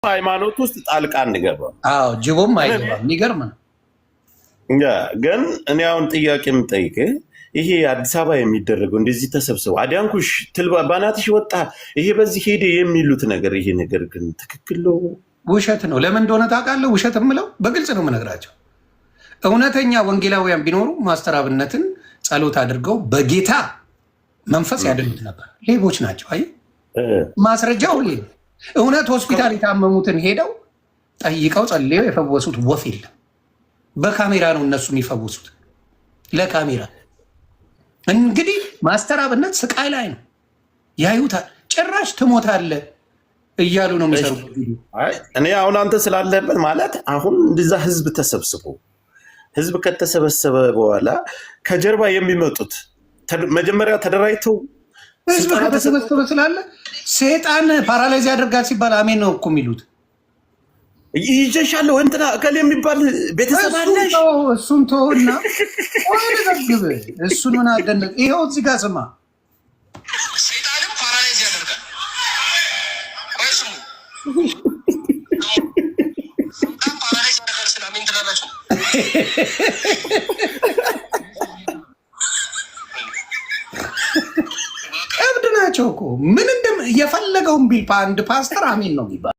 ሃይማኖት ውስጥ ጣልቃ እንገባ። አዎ ጅቦም አይገባም። የሚገርም ነው። ግን እኔ አሁን ጥያቄ የምጠይቅህ ይሄ አዲስ አበባ የሚደረገው እንደዚህ ተሰብስበው አዲያንኩሽ ትልባ ባናትሽ ወጣ ይሄ በዚህ ሄደ የሚሉት ነገር ይሄ ነገር ግን ትክክል ነው? ውሸት ነው። ለምን እንደሆነ ታውቃለህ? ውሸት የምለው በግልጽ ነው የምነግራቸው። እውነተኛ ወንጌላውያን ቢኖሩ ማስተር አብነትን ጸሎት አድርገው በጌታ መንፈስ ያድኑት ነበር። ሌቦች ናቸው። አይ ማስረጃው ሁሌ እውነት ሆስፒታል የታመሙትን ሄደው ጠይቀው ጸልየው የፈወሱት ወፍ የለም። በካሜራ ነው እነሱ የሚፈውሱት፣ ለካሜራ። እንግዲህ ማስተር አብነት ስቃይ ላይ ነው ያዩታል። ጭራሽ ትሞታለህ እያሉ ነው የሚሰሩት። እኔ አሁን አንተ ስላለበት ማለት አሁን እንደዛ ህዝብ ተሰብስቦ ህዝብ ከተሰበሰበ በኋላ ከጀርባ የሚመጡት መጀመሪያ ተደራጅተው ህዝብ ከተሰበሰበ ስላለ ሴጣን ፓራላይዝ ያደርጋል ሲባል አሜን ነው እኮ የሚሉት። ይጀሻለሁ እንትና እከሌ የሚባል ቤተሰብ አለሽ። እሱን ተውና ወደ ዘግብ እሱን ምን አደነቅ። ይኸው እዚህ ጋር ስማ፣ ሴጣንም ፓራላይዝ ያደርጋል። ወይስ ሴጣን ፓራላይዝ ያደርጋል ስለ አሜን ትላላችሁ? እብድ ናቸው እኮ ምን የፈለገውን ቢል አንድ ፓስተር አሜን ነው የሚባል